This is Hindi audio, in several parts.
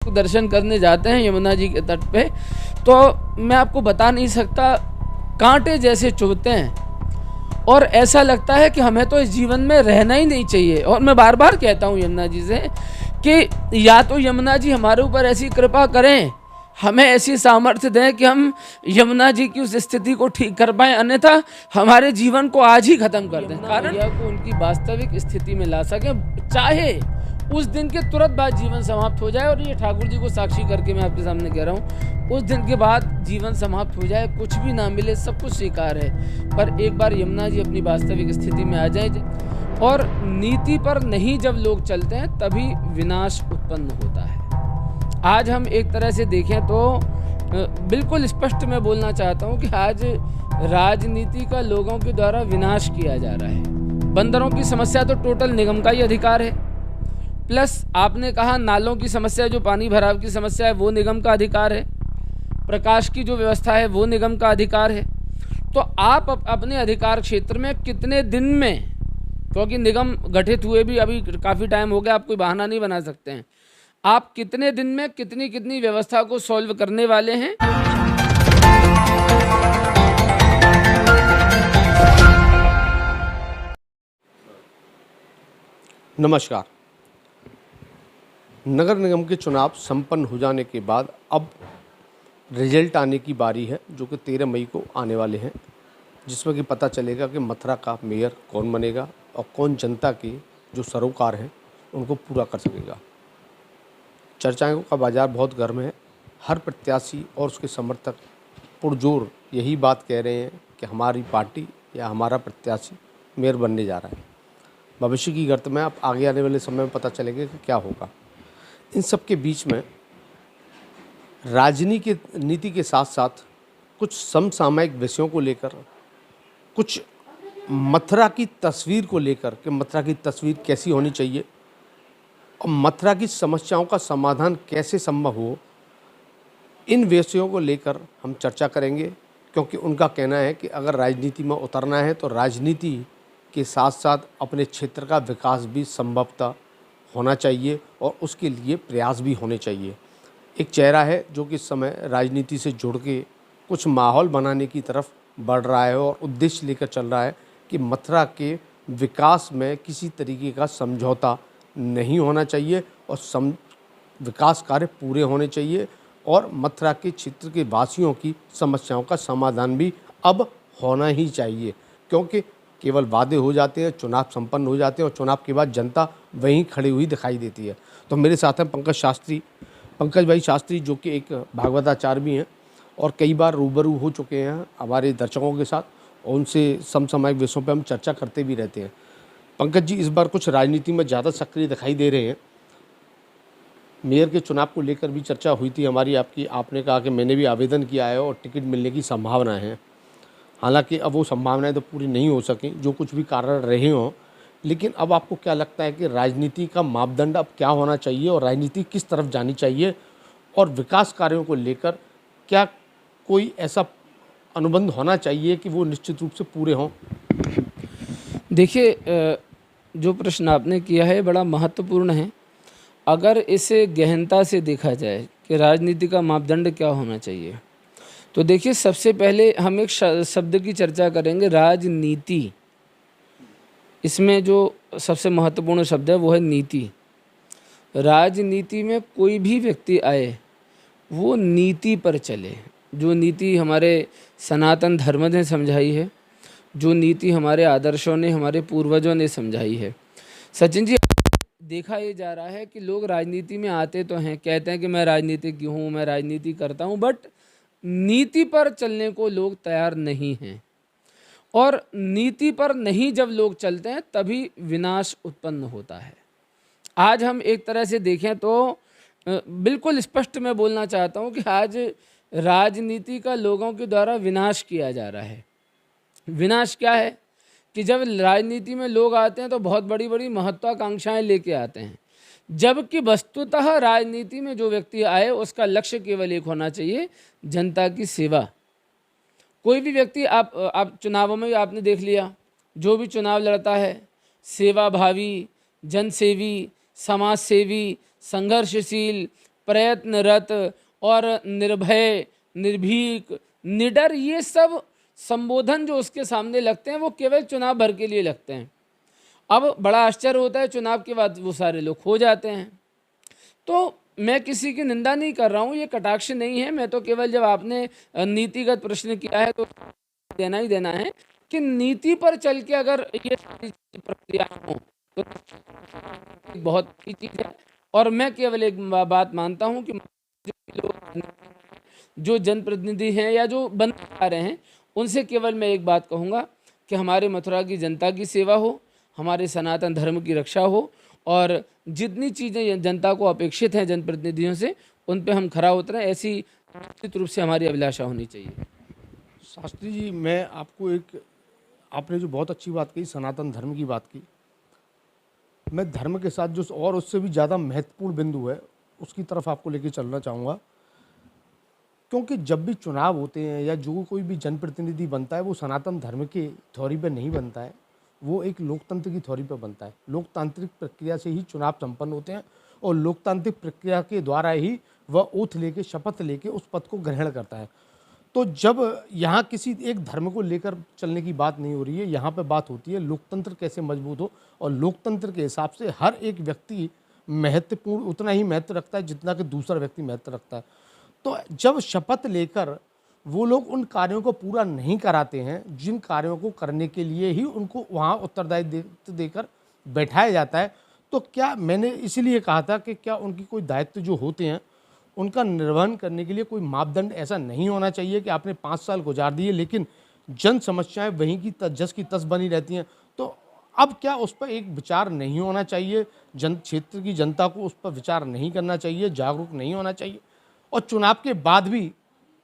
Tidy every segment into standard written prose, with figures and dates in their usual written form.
लोग दर्शन करने जाते हैं यमुना जी के तट पे, तो मैं आपको बता नहीं सकता, कांटे जैसे चुभते हैं और ऐसा लगता है कि हमें तो इस जीवन में रहना ही नहीं चाहिए। और मैं बार बार कहता हूँ यमुना जी से कि या तो यमुना जी हमारे ऊपर ऐसी कृपा करें, हमें ऐसी सामर्थ्य दें कि हम यमुना जी की उस स्थिति को ठीक कर पाएं, अन्यथा हमारे जीवन को आज ही खत्म कर दें, कारण को उनकी वास्तविक स्थिति में ला सकें, चाहे उस दिन के तुरंत बाद जीवन समाप्त हो जाए। और ये ठाकुर जी को साक्षी करके मैं आपके सामने कह रहा हूँ, उस दिन के बाद जीवन समाप्त हो जाए, कुछ भी ना मिले, सब कुछ स्वीकार है, पर एक बार यमुना जी अपनी वास्तविक स्थिति में आ जाए। और नीति पर नहीं जब लोग चलते हैं तभी विनाश उत्पन्न होता है। आज हम एक तरह से देखें तो बिल्कुल स्पष्ट मैं बोलना चाहता हूँ कि आज राजनीति का लोगों के द्वारा विनाश किया जा रहा है। बंदरों की समस्या तो टोटल निगम का ही अधिकार है, प्लस आपने कहा नालों की समस्या, जो पानी भराव की समस्या है वो निगम का अधिकार है, प्रकाश की जो व्यवस्था है वो निगम का अधिकार है। तो आप अपने अधिकार क्षेत्र में कितने दिन में, क्योंकि निगम गठित हुए भी अभी काफ़ी टाइम हो गया, आप कोई बहाना नहीं बना सकते हैं, आप कितने दिन में कितनी कितनी व्यवस्था को सॉल्व करने वाले हैं। नमस्कार। नगर निगम के चुनाव संपन्न हो जाने के बाद अब रिजल्ट आने की बारी है, जो कि 13 मई को आने वाले हैं, जिसमें कि पता चलेगा कि मथुरा का मेयर कौन बनेगा और कौन जनता के जो सरोकार हैं उनको पूरा कर सकेगा। चर्चाओं का बाजार बहुत गर्म है। हर प्रत्याशी और उसके समर्थक पुरजोर यही बात कह रहे हैं कि हमारी पार्टी या हमारा प्रत्याशी मेयर बनने जा रहा है। भविष्य की गर्त में अब आगे आने वाले समय में पता चलेगा कि क्या होगा। इन सब के बीच में राजनीति के साथ साथ कुछ समसामयिक विषयों को लेकर, कुछ मथुरा की तस्वीर को लेकर कि मथुरा की तस्वीर कैसी होनी चाहिए और मथुरा की समस्याओं का समाधान कैसे संभव हो, इन विषयों को लेकर हम चर्चा करेंगे। क्योंकि उनका कहना है कि अगर राजनीति में उतरना है तो राजनीति के साथ साथ अपने क्षेत्र का विकास भी संभवतः होना चाहिए और उसके लिए प्रयास भी होने चाहिए। एक चेहरा है जो कि इस समय राजनीति से जुड़ के कुछ माहौल बनाने की तरफ बढ़ रहा है और उद्देश्य लेकर चल रहा है कि मथुरा के विकास में किसी तरीके का समझौता नहीं होना चाहिए और विकास कार्य पूरे होने चाहिए और मथुरा के क्षेत्र के वासियों की समस्याओं का समाधान भी अब होना ही चाहिए। क्योंकि केवल वादे हो जाते हैं, चुनाव संपन्न हो जाते हैं और चुनाव के बाद जनता वहीं खड़ी हुई दिखाई देती है। तो मेरे साथ हैं पंकज भाई शास्त्री, जो कि एक भागवताचार्य भी हैं और कई बार रूबरू हो चुके हैं हमारे दर्शकों के साथ, और उनसे समसामयिक विषयों पर हम चर्चा करते भी रहते हैं। पंकज जी, इस बार कुछ राजनीति में ज़्यादा सक्रिय दिखाई दे रहे हैं। मेयर के चुनाव को लेकर भी चर्चा हुई थी हमारी आपकी, आपने कहा कि मैंने भी आवेदन किया है और टिकट मिलने की संभावना है। हालांकि अब वो संभावनाएं तो पूरी नहीं हो सकें, जो कुछ भी कारण रहे हों, लेकिन अब आपको क्या लगता है कि राजनीति का मापदंड अब क्या होना चाहिए और राजनीति किस तरफ जानी चाहिए, और विकास कार्यों को लेकर क्या कोई ऐसा अनुबंध होना चाहिए कि वो निश्चित रूप से पूरे हों? देखिए, जो प्रश्न आपने किया है बड़ा महत्वपूर्ण है। अगर इसे गहनता से देखा जाए कि राजनीति का मापदंड क्या होना चाहिए, तो देखिए सबसे पहले हम एक शब्द की चर्चा करेंगे, राजनीति। इसमें जो सबसे महत्वपूर्ण शब्द है वो है नीति। राजनीति में कोई भी व्यक्ति आए वो नीति पर चले, जो नीति हमारे सनातन धर्म ने समझाई है, जो नीति हमारे आदर्शों ने, हमारे पूर्वजों ने समझाई है। सचिन जी, देखा ये जा रहा है कि लोग राजनीति में आते तो हैं, कहते हैं कि मैं राजनीतिज्ञ हूँ, मैं राजनीति करता हूँ, बट नीति पर चलने को लोग तैयार नहीं हैं। और नीति पर नहीं जब लोग चलते हैं तभी विनाश उत्पन्न होता है। आज हम एक तरह से देखें तो बिल्कुल स्पष्ट मैं बोलना चाहता हूँ कि आज राजनीति का लोगों के द्वारा विनाश किया जा रहा है। विनाश क्या है कि जब राजनीति में लोग आते हैं तो बहुत बड़ी बड़ी महत्वाकांक्षाएं लेके आते हैं, जबकि वस्तुतः राजनीति में जो व्यक्ति आए उसका लक्ष्य केवल एक होना चाहिए, जनता की सेवा। कोई भी व्यक्ति, आप चुनावों में आपने देख लिया, जो भी चुनाव लड़ता है सेवा भावी, जनसेवी, समाज सेवी, संघर्षशील, प्रयत्नरत और निर्भय, निर्भीक, निडर, ये सब संबोधन जो उसके सामने लगते हैं वो केवल चुनाव भर के लिए लगते हैं। अब बड़ा आश्चर्य होता है, चुनाव के बाद वो सारे लोग खो जाते हैं। तो मैं किसी की निंदा नहीं कर रहा हूँ, ये कटाक्ष नहीं है। मैं तो केवल, जब आपने नीतिगत प्रश्न किया है तो देना ही देना है कि नीति पर चल के अगर ये सारी प्रक्रिया हो तो बहुत अच्छी चीज़ है। और मैं केवल एक बात मानता हूँ कि जो लोग, जो जनप्रतिनिधि हैं या जो बनते आ रहे हैं, उनसे केवल मैं एक बात कहूँगा कि हमारे मथुरा की जनता की सेवा हो, हमारे सनातन धर्म की रक्षा हो, और जितनी चीज़ें जनता को अपेक्षित हैं जनप्रतिनिधियों से, उन पे हम खरा उतरें, ऐसी निश्चित रूप से हमारी अभिलाषा होनी चाहिए। शास्त्री जी, मैं आपको आपने जो बहुत अच्छी बात कही, सनातन धर्म की बात की, मैं धर्म के साथ जो और उससे भी ज़्यादा महत्वपूर्ण बिंदु है उसकी तरफ आपको लेके चलना चाहूँगा। क्योंकि जब भी चुनाव होते हैं या जो कोई भी जनप्रतिनिधि बनता है, वो सनातन धर्म के थ्योरी पे नहीं बनता है, वो एक लोकतंत्र की थ्योरी पे बनता है। लोकतांत्रिक प्रक्रिया से ही चुनाव संपन्न होते हैं और लोकतांत्रिक प्रक्रिया के द्वारा ही वह ओथ लेके, शपथ लेके उस पद को ग्रहण करता है। तो जब यहाँ किसी एक धर्म को लेकर चलने की बात नहीं हो रही है, यहाँ पे बात होती है लोकतंत्र कैसे मजबूत हो, और लोकतंत्र के हिसाब से हर एक व्यक्ति महत्वपूर्ण उतना ही महत्व रखता है जितना कि दूसरा व्यक्ति महत्व रखता है। तो जब शपथ लेकर वो लोग उन कार्यों को पूरा नहीं कराते हैं, जिन कार्यों को करने के लिए ही उनको वहाँ उत्तरदायित्व देकर बैठाया जाता है, तो क्या मैंने इसीलिए कहा था कि क्या उनकी कोई दायित्व जो होते हैं उनका निर्वहन करने के लिए कोई मापदंड ऐसा नहीं होना चाहिए कि आपने 5 साल गुजार दिए लेकिन जन समस्याएं वहीं की जस की तस बनी रहती हैं। तो अब क्या उस पर एक विचार नहीं होना चाहिए, क्षेत्र की जनता को उस पर विचार नहीं करना चाहिए, जागरूक नहीं होना चाहिए, और चुनाव के बाद भी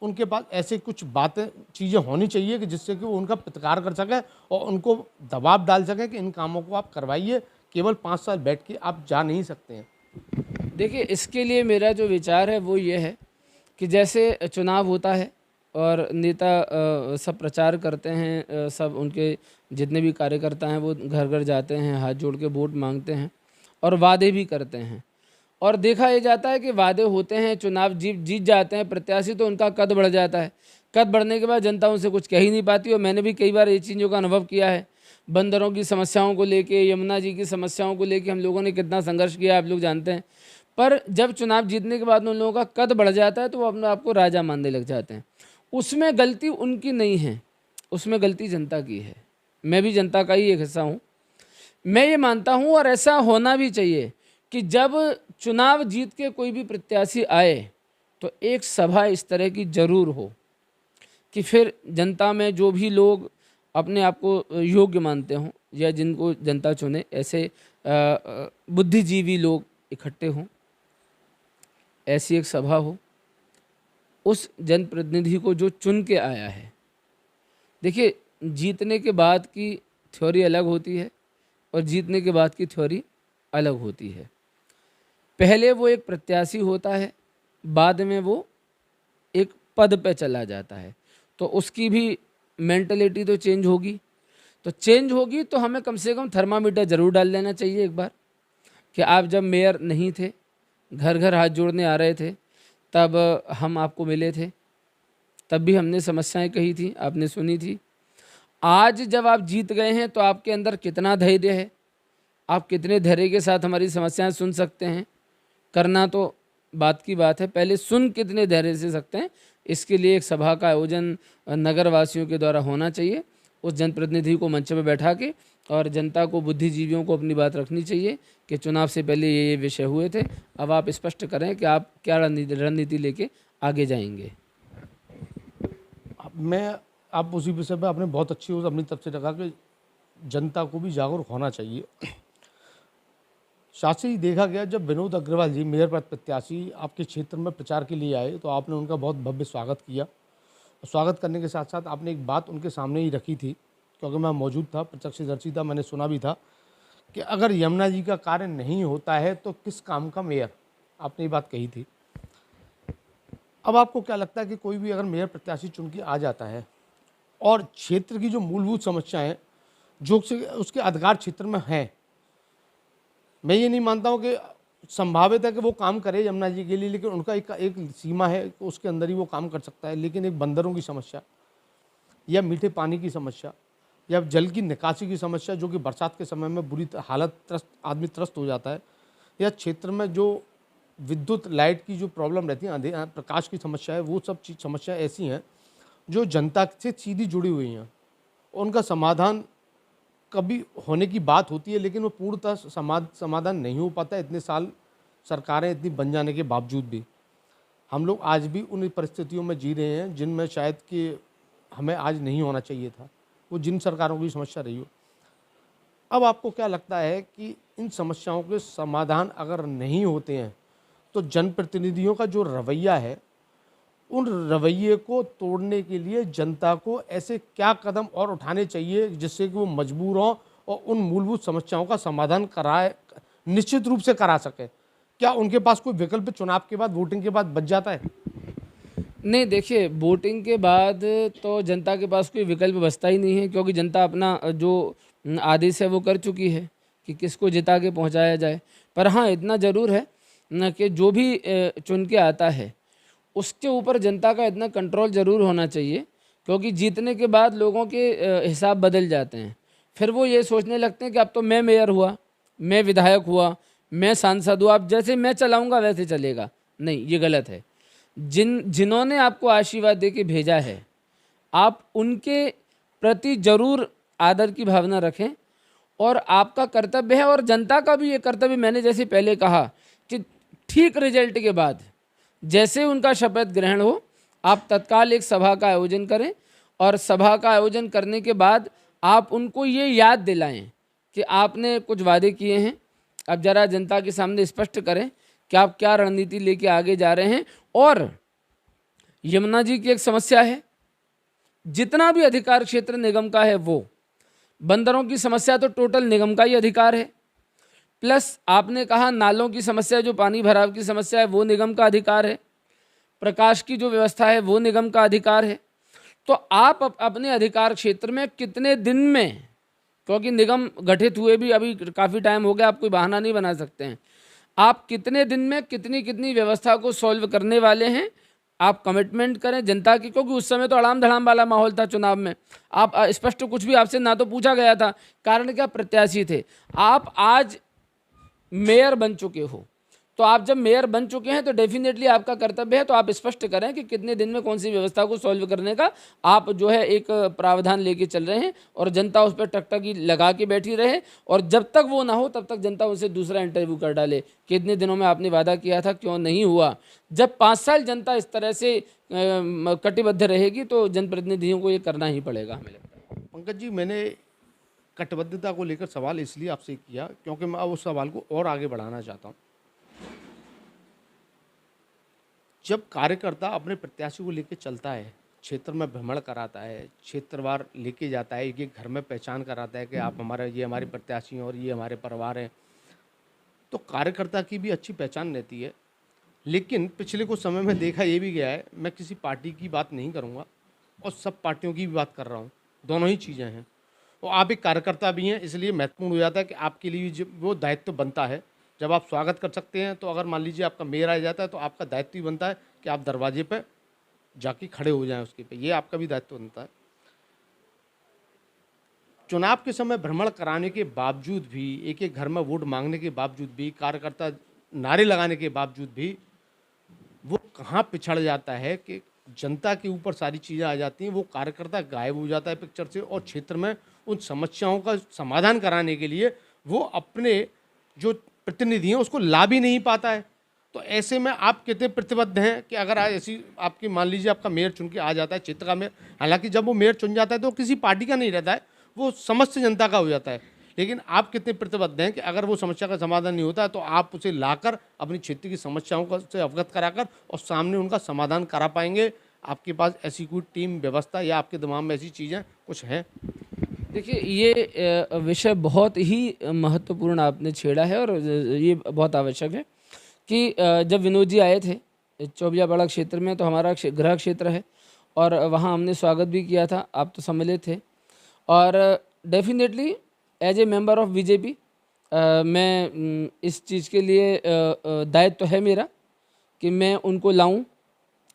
उनके पास ऐसे कुछ चीज़ें होनी चाहिए कि जिससे कि वो उनका प्रतिकार कर सकें और उनको दबाव डाल सकें कि इन कामों को आप करवाइए, केवल 5 साल बैठ के आप जा नहीं सकते हैं। देखिए, इसके लिए मेरा जो विचार है वो ये है कि जैसे चुनाव होता है और नेता सब प्रचार करते हैं, सब उनके जितने भी कार्यकर्ता हैं वो घर घर जाते हैं, हाथ जोड़ के वोट मांगते हैं और वादे भी करते हैं, और देखा ये जाता है कि वादे होते हैं, चुनाव जीत जाते हैं प्रत्याशी, तो उनका कद बढ़ जाता है। कद बढ़ने के बाद जनता उनसे कुछ कह ही नहीं पाती। और मैंने भी कई बार ये चीज़ों का अनुभव किया है। बंदरों की समस्याओं को लेके, यमुना जी की समस्याओं को लेके हम लोगों ने कितना संघर्ष किया, आप लोग जानते हैं। पर जब चुनाव जीतने के बाद उन लोगों का कद बढ़ जाता है तो वो अपने आप को राजा मानने लग जाते हैं। उसमें गलती उनकी नहीं है, उसमें गलती जनता की है। मैं भी जनता का ही एक हिस्सा हूँ। मैं ये मानता हूँ, और ऐसा होना भी चाहिए, कि जब चुनाव जीत के कोई भी प्रत्याशी आए तो एक सभा इस तरह की जरूर हो कि फिर जनता में जो भी लोग अपने आप को योग्य मानते हों या जिनको जनता चुने, ऐसे बुद्धिजीवी लोग इकट्ठे हों, ऐसी एक सभा हो, उस जनप्रतिनिधि को जो चुन के आया है। देखिए, जीतने के बाद की थ्योरी अलग होती है और जीतने के बाद की थ्योरी अलग होती है। पहले वो एक प्रत्याशी होता है, बाद में वो एक पद पे चला जाता है, तो उसकी भी मेंटलिटी तो चेंज होगी। तो चेंज होगी तो हमें कम से कम थर्मामीटर ज़रूर डाल लेना चाहिए एक बार, कि आप जब मेयर नहीं थे, घर घर हाथ जोड़ने आ रहे थे, तब हम आपको मिले थे, तब भी हमने समस्याएं कही थी, आपने सुनी थी। आज जब आप जीत गए हैं तो आपके अंदर कितना धैर्य है, आप कितने धैर्य के साथ हमारी समस्याएं सुन सकते हैं। करना तो बात की बात है, पहले सुन कितने धैर्य से सकते हैं, इसके लिए एक सभा का आयोजन नगर वासियों के द्वारा होना चाहिए। उस जनप्रतिनिधि को मंच पर बैठा के और जनता को, बुद्धिजीवियों को अपनी बात रखनी चाहिए कि चुनाव से पहले ये विषय हुए थे, अब आप स्पष्ट करें कि आप क्या रणनीति लेके आगे जाएंगे। आप उसी विषय पर आपने बहुत अच्छी अपनी तरफ से रखा कि जनता को भी जागरूक होना चाहिए। शास्त्री, देखा गया जब विनोद अग्रवाल जी मेयर पद प्रत्याशी आपके क्षेत्र में प्रचार के लिए आए तो आपने उनका बहुत भव्य स्वागत किया। स्वागत करने के साथ साथ आपने एक बात उनके सामने ही रखी थी, क्योंकि मैं मौजूद था, प्रत्यक्षदर्शी था, मैंने सुना भी था कि अगर यमुना जी का कार्य नहीं होता है तो किस काम का मेयर, आपने ये बात कही थी। अब आपको क्या लगता है कि कोई भी अगर मेयर प्रत्याशी चुन के आ जाता है और क्षेत्र की जो मूलभूत समस्याएं जो उसके अधिकार क्षेत्र में हैं, मैं ये नहीं मानता हूँ कि संभावित है कि वो काम करे यमुना जी के लिए, लेकिन उनका एक सीमा है, उसके अंदर ही वो काम कर सकता है। लेकिन एक बंदरों की समस्या या मीठे पानी की समस्या या जल की निकासी की समस्या, जो कि बरसात के समय में बुरी हालत आदमी त्रस्त हो जाता है, या क्षेत्र में जो विद्युत लाइट की जो प्रॉब्लम रहती है, प्रकाश की समस्या है, वो सब चीज समस्या ऐसी हैं जो जनता से सीधी जुड़ी हुई हैं। उनका समाधान कभी होने की बात होती है, लेकिन वो पूर्णतः समाधान नहीं हो पाता। इतने साल सरकारें इतनी बन जाने के बावजूद भी हम लोग आज भी उन परिस्थितियों में जी रहे हैं जिनमें शायद कि हमें आज नहीं होना चाहिए था, वो जिन सरकारों की समस्या रही हो। अब आपको क्या लगता है कि इन समस्याओं के समाधान अगर नहीं होते हैं तो जनप्रतिनिधियों का जो रवैया है, उन रवैये को तोड़ने के लिए जनता को ऐसे क्या कदम और उठाने चाहिए जिससे कि वो मजबूर हों और उन मूलभूत समस्याओं का समाधान कराए, निश्चित रूप से करा सके? क्या उनके पास कोई विकल्प चुनाव के बाद, वोटिंग के बाद बच जाता है? नहीं, देखिए, वोटिंग के बाद तो जनता के पास कोई विकल्प बचता ही नहीं है, क्योंकि जनता अपना जो आदेश है वो कर चुकी है कि किसको जिता के पहुंचाया जाए। पर हाँ, इतना ज़रूर है न कि जो भी चुन के आता है उसके ऊपर जनता का इतना कंट्रोल ज़रूर होना चाहिए, क्योंकि जीतने के बाद लोगों के हिसाब बदल जाते हैं। फिर वो ये सोचने लगते हैं कि अब तो मैं मेयर हुआ, मैं विधायक हुआ, मैं सांसद हुआ, अब जैसे मैं चलाऊंगा वैसे चलेगा। नहीं, ये गलत है। जिन्होंने आपको आशीर्वाद दे के भेजा है, आप उनके प्रति जरूर आदर की भावना रखें, और आपका कर्तव्य है और जनता का भी ये कर्तव्य, मैंने जैसे पहले कहा कि ठीक रिजल्ट के बाद जैसे उनका शपथ ग्रहण हो, आप तत्काल एक सभा का आयोजन करें, और सभा का आयोजन करने के बाद आप उनको ये याद दिलाएं कि आपने कुछ वादे किए हैं। अब जरा जनता के सामने स्पष्ट करें कि आप क्या रणनीति लेके आगे जा रहे हैं। और यमुना जी की एक समस्या है, जितना भी अधिकार क्षेत्र निगम का है वो, बंदरों की समस्या तो टोटल निगम का ही अधिकार है, प्लस आपने कहा नालों की समस्या, जो पानी भराव की समस्या है वो निगम का अधिकार है, प्रकाश की जो व्यवस्था है वो निगम का अधिकार है। तो आप अपने अधिकार क्षेत्र में कितने दिन में, क्योंकि निगम गठित हुए भी अभी काफ़ी टाइम हो गया, आप कोई बहाना नहीं बना सकते हैं, आप कितने दिन में कितनी कितनी व्यवस्था को सॉल्व करने वाले हैं, आप कमिटमेंट करें जनता की। क्योंकि उस समय तो अड़ाम धड़ाम वाला माहौल था चुनाव में, आप स्पष्ट कुछ भी आपसे ना तो पूछा गया था, कारण क्या, प्रत्याशी थे। आप आज मेयर बन चुके हो, तो आप जब मेयर बन चुके हैं तो डेफिनेटली आपका कर्तव्य है, तो आप स्पष्ट करें कि कितने दिन में कौन सी व्यवस्था को सॉल्व करने का आप जो है एक प्रावधान लेके चल रहे हैं, और जनता उस पर टकटकी लगा के बैठी रहे, और जब तक वो ना हो तब तक जनता उनसे दूसरा इंटरव्यू कर डाले कि इतने दिनों में आपने वादा किया था, क्यों नहीं हुआ। जब 5 साल जनता इस तरह से कटिबद्ध रहेगी तो जनप्रतिनिधियों को ये करना ही पड़ेगा, हमें लगता है। पंकज जी, मैंने कटिबद्धता को लेकर सवाल इसलिए आपसे किया क्योंकि मैं अब उस सवाल को और आगे बढ़ाना चाहता हूँ। जब कार्यकर्ता अपने प्रत्याशी को लेकर चलता है, क्षेत्र में भ्रमण कराता है, क्षेत्रवार लेके जाता है, एक घर में पहचान कराता है कि आप हमारा, ये हमारे प्रत्याशी हैं और ये हमारे परिवार हैं, तो कार्यकर्ता की भी अच्छी पहचान रहती है। लेकिन पिछले कुछ समय में देखा ये भी गया है, मैं किसी पार्टी की बात नहीं करूँगा और सब पार्टियों की भी बात कर रहा हूँ, दोनों ही चीज़ें हैं। और आप एक कार्यकर्ता भी हैं, इसलिए महत्वपूर्ण हो जाता है कि आपके लिए जब वो दायित्व बनता है, जब आप स्वागत कर सकते हैं, तो अगर मान लीजिए आपका मेयर आ जाता है तो आपका दायित्व ही बनता है कि आप दरवाजे पे जाके खड़े हो जाएं उसके पे, ये आपका भी दायित्व बनता है। चुनाव के समय भ्रमण कराने के बावजूद भी, एक एक घर में वोट मांगने के बावजूद भी, कार्यकर्ता नारे लगाने के बावजूद भी वो कहाँ पिछड़ जाता है कि जनता के ऊपर सारी चीज़ें आ जाती हैं, वो कार्यकर्ता गायब हो जाता है पिक्चर से, और क्षेत्र में उन समस्याओं का समाधान कराने के लिए वो अपने जो प्रतिनिधि हैं उसको ला भी नहीं पाता है। तो ऐसे में आप कितने प्रतिबद्ध हैं कि अगर आज ऐसी आपकी, मान लीजिए आपका मेयर चुन के आ जाता है, क्षेत्र का मेयर, हालांकि जब वो मेयर चुन जाता है तो किसी पार्टी का नहीं रहता है, वो समस्त जनता का हो जाता है, लेकिन आप कितने प्रतिबद्ध हैं कि अगर वो समस्या का समाधान नहीं होता तो आप उसे लाकर अपनी क्षेत्र की समस्याओं को से अवगत कराकर और सामने उनका समाधान करा पाएंगे? आपके पास ऐसी कोई टीम व्यवस्था या आपके दिमाग में ऐसी चीज़ें कुछ हैं? देखिए, ये विषय बहुत ही महत्वपूर्ण आपने छेड़ा है, और ये बहुत आवश्यक है कि जब विनोद जी आए थे चौबियापाड़ा क्षेत्र में, तो हमारा गृह क्षेत्र है और वहाँ हमने स्वागत भी किया था, आप तो सम्मिलित थे। और definitely as a member of BJP मैं इस चीज़ के लिए दायित्व तो है मेरा कि मैं उनको लाऊं,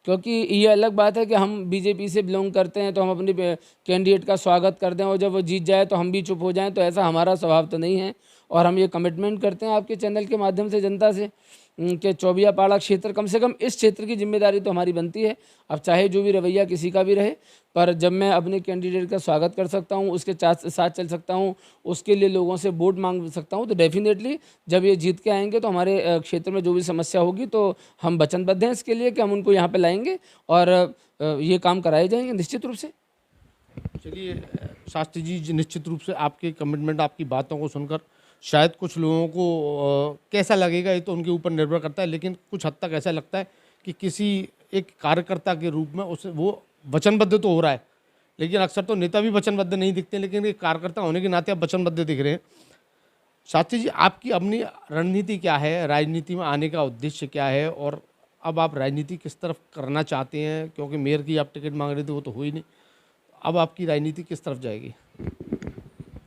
क्योंकि ये अलग बात है कि हम बीजेपी से बिलोंग करते हैं तो हम अपने कैंडिडेट का स्वागत करते हैं और जब वो जीत जाए तो हम भी चुप हो जाएं, तो ऐसा हमारा स्वभाव तो नहीं है। और हम ये कमिटमेंट करते हैं आपके चैनल के माध्यम से जनता से कि चौबिया पाड़ा क्षेत्र, कम से कम इस क्षेत्र की जिम्मेदारी तो हमारी बनती है। अब चाहे जो भी रवैया किसी का भी रहे, पर जब मैं अपने कैंडिडेट का स्वागत कर सकता हूँ, उसके साथ चल सकता हूँ, उसके लिए लोगों से वोट मांग सकता हूँ, तो डेफिनेटली जब ये जीत के आएंगे तो हमारे क्षेत्र में जो भी समस्या होगी तो हम वचनबद्ध हैं इसके लिए कि हम उनको यहाँ पे लाएंगे और ये काम कराए जाएंगे निश्चित रूप से। चलिए शास्त्री जी, निश्चित रूप से आपके कमिटमेंट, आपकी बातों को सुनकर शायद कुछ लोगों को कैसा लगेगा ये तो उनके ऊपर निर्भर करता है, लेकिन कुछ हद तक ऐसा लगता है कि किसी एक कार्यकर्ता के रूप में उसे वो वचनबद्ध तो हो रहा है, लेकिन अक्सर तो नेता भी वचनबद्ध नहीं दिखते, लेकिन एक कार्यकर्ता होने के नाते आप वचनबद्ध दिख रहे हैं। शास्त्री जी, आपकी अपनी रणनीति क्या है, राजनीति में आने का उद्देश्य क्या है, और अब आप राजनीति किस तरफ करना चाहते हैं? क्योंकि मेयर की आप टिकट मांग रहे थे, वो तो हुई नहीं, अब आपकी राजनीति किस तरफ जाएगी?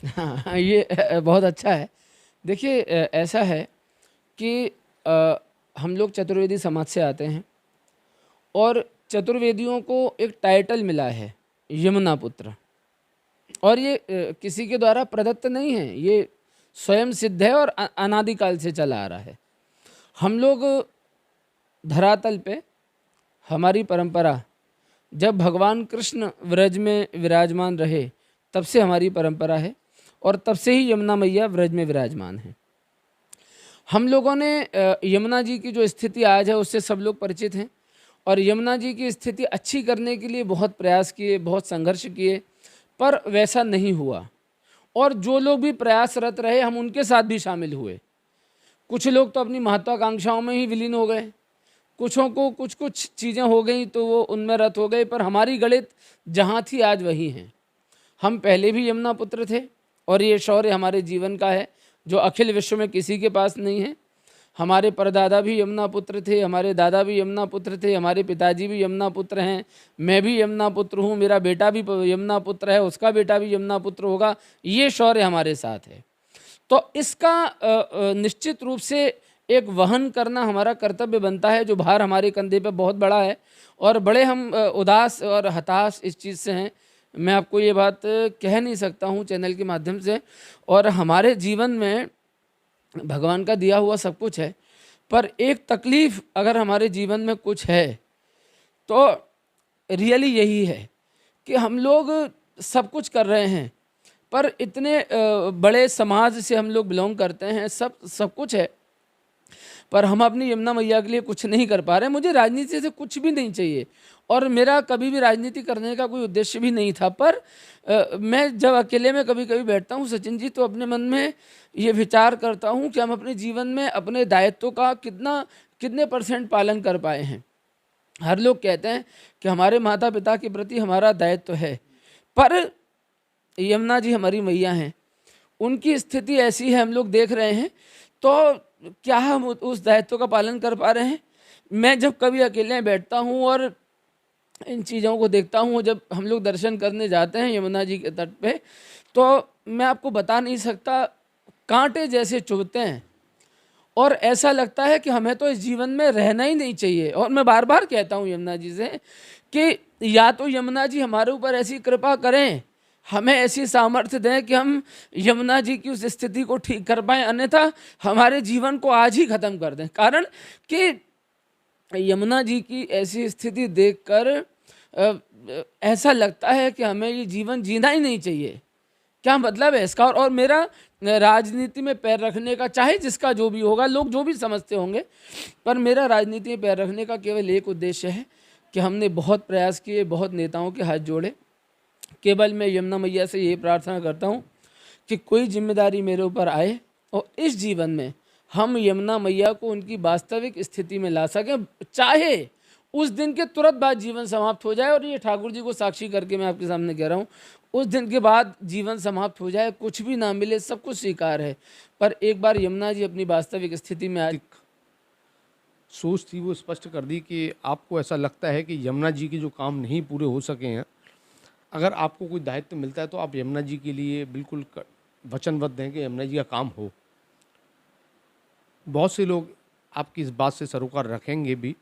हाँ, ये बहुत अच्छा है। देखिए, ऐसा है कि हम लोग चतुर्वेदी समाज से आते हैं और चतुर्वेदियों को एक टाइटल मिला है यमुना पुत्र, और ये किसी के द्वारा प्रदत्त नहीं है, ये स्वयं सिद्ध है और अनादिकाल से चला आ रहा है। हम लोग धरातल पे, हमारी परंपरा, जब भगवान कृष्ण व्रज में विराजमान रहे तब से हमारी परंपरा है और तब से ही यमुना मैया व्रज में विराजमान है। हम लोगों ने यमुना जी की जो स्थिति आज है उससे सब लोग परिचित हैं, और यमुना जी की स्थिति अच्छी करने के लिए बहुत प्रयास किए, बहुत संघर्ष किए, पर वैसा नहीं हुआ। और जो लोग भी प्रयासरत रहे हम उनके साथ भी शामिल हुए। कुछ लोग तो अपनी महत्वाकांक्षाओं में ही विलीन हो गए, कुछों को कुछ चीज़ें हो गई तो वो उनमें रत हो गए, पर हमारी गणित जहाँ थी आज वही हैं। हम पहले भी यमुना पुत्र थे और ये शौर्य हमारे जीवन का है जो अखिल विश्व में किसी के पास नहीं है। हमारे परदादा भी यमुना पुत्र थे, हमारे दादा भी यमुना पुत्र थे, हमारे पिताजी भी यमुना पुत्र हैं, मैं भी यमुना पुत्र हूँ, मेरा बेटा भी यमुना पुत्र है, उसका बेटा भी यमुना पुत्र होगा। ये शौर्य हमारे साथ है। तो इसका निश्चित रूप से एक वहन करना हमारा कर्तव्य बनता है, जो भार हमारे कंधे पे बहुत बड़ा है और बड़े हम उदास और हताश इस चीज़ से हैं। मैं आपको ये बात कह नहीं सकता हूँ चैनल के माध्यम से। और हमारे जीवन में भगवान का दिया हुआ सब कुछ है, पर एक तकलीफ़ अगर हमारे जीवन में कुछ है तो रियली यही है कि हम लोग सब कुछ कर रहे हैं, पर इतने बड़े समाज से हम लोग बिलोंग करते हैं, सब कुछ है, पर हम अपनी यमुना मैया के लिए कुछ नहीं कर पा रहे। मुझे राजनीति से कुछ भी नहीं चाहिए और मेरा कभी भी राजनीति करने का कोई उद्देश्य भी नहीं था, पर मैं जब अकेले में कभी कभी बैठता हूँ सचिन जी, तो अपने मन में ये विचार करता हूँ कि हम अपने जीवन में अपने दायित्व का कितने % पालन कर पाए हैं। हर लोग कहते हैं कि हमारे माता पिता के प्रति हमारा दायित्व है, पर यमुना जी हमारी मैया हैं, उनकी स्थिति ऐसी है, हम लोग देख रहे हैं, तो क्या हम उस दायित्व का पालन कर पा रहे हैं? मैं जब कभी अकेले बैठता हूँ और इन चीज़ों को देखता हूँ, जब हम लोग दर्शन करने जाते हैं यमुना जी के तट पे, तो मैं आपको बता नहीं सकता, कांटे जैसे चुभते हैं और ऐसा लगता है कि हमें तो इस जीवन में रहना ही नहीं चाहिए। और मैं बार बार कहता हूँ यमुना जी से कि या तो यमुना जी हमारे ऊपर ऐसी कृपा करें, हमें ऐसी सामर्थ्य दें कि हम यमुना जी की उस स्थिति को ठीक कर पाएँ, अन्यथा हमारे जीवन को आज ही ख़त्म कर दें। कारण कि यमुना जी की ऐसी स्थिति देखकर ऐसा लगता है कि हमें ये जीवन जीना ही नहीं चाहिए। क्या मतलब है इसका? और मेरा राजनीति में पैर रखने का, चाहे जिसका जो भी होगा, लोग जो भी समझते होंगे, पर मेरा राजनीति में पैर रखने का केवल एक उद्देश्य है कि हमने बहुत प्रयास किए, बहुत नेताओं के हाथ जोड़े। केवल मैं यमुना मैया से ये प्रार्थना करता हूँ कि कोई जिम्मेदारी मेरे ऊपर आए और इस जीवन में हम यमुना मैया को उनकी वास्तविक स्थिति में ला सकें, चाहे उस दिन के तुरंत बाद जीवन समाप्त हो जाए। और ये ठाकुर जी को साक्षी करके मैं आपके सामने कह रहा हूँ, उस दिन के बाद जीवन समाप्त हो जाए, कुछ भी ना मिले, सब कुछ स्वीकार है, पर एक बार यमुना जी अपनी वास्तविक स्थिति में आए। सोच थी वो स्पष्ट कर दी कि आपको ऐसा लगता है कि यमुना जी के जो काम नहीं पूरे हो सके हैं, अगर आपको कोई दायित्व मिलता है तो आप यमुना जी के लिए बिल्कुल वचनबद्ध हैं कि यमुना जी का काम हो। बहुत से लोग आपकी इस बात से सरोकार रखेंगे भी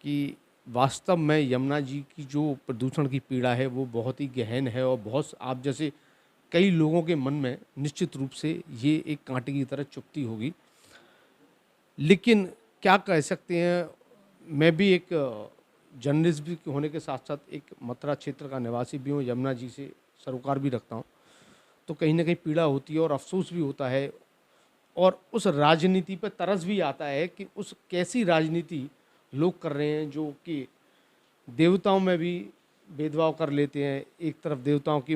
कि वास्तव में यमुना जी की जो प्रदूषण की पीड़ा है वो बहुत ही गहन है, और बहुत आप जैसे कई लोगों के मन में निश्चित रूप से ये एक कांटे की तरह चुभती होगी। लेकिन क्या कह सकते हैं, मैं भी एक जर्नलिस्ट भी होने के साथ साथ एक मथुरा क्षेत्र का निवासी भी हूँ, यमुना जी से सरोकार भी रखता हूँ। तो कहीं ना कहीं पीड़ा होती है और अफसोस भी होता है, और उस राजनीति पर तरस भी आता है कि उस कैसी राजनीति लोग कर रहे हैं जो कि देवताओं में भी भेदभाव कर लेते हैं। एक तरफ देवताओं की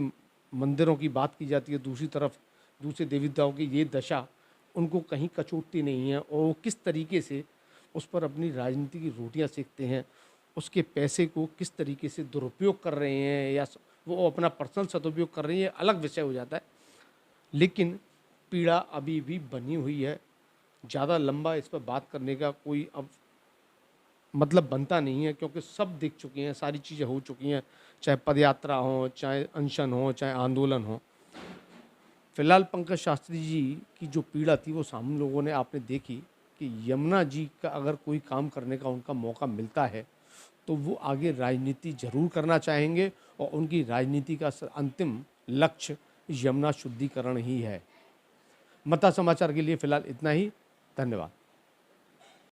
मंदिरों की बात की जाती है, दूसरी तरफ दूसरे देवताओं की ये दशा उनको कहीं कचोटती नहीं है, और वो किस तरीके से उस पर अपनी राजनीति की रोटियां सेकते हैं, उसके पैसे को किस तरीके से दुरुपयोग कर रहे हैं या वो अपना पर्सनल सदुपयोग कर रही है, अलग विषय हो जाता है। लेकिन पीड़ा अभी भी बनी हुई है। ज़्यादा लंबा इस पर बात करने का कोई अब मतलब बनता नहीं है, क्योंकि सब दिख चुकी हैं, सारी चीज़ें हो चुकी हैं, चाहे पदयात्रा हो, चाहे अनशन हो, चाहे आंदोलन हो। फिलहाल पंकज शास्त्री जी की जो पीड़ा थी वो सामने लोगों ने आपने देखी कि यमुना जी का अगर कोई काम करने का उनका मौका मिलता है तो वो आगे राजनीति जरूर करना चाहेंगे, और उनकी राजनीति का अंतिम लक्ष्य यमुना शुद्धिकरण ही है। मता समाचार के लिए फिलहाल इतना ही। धन्यवाद।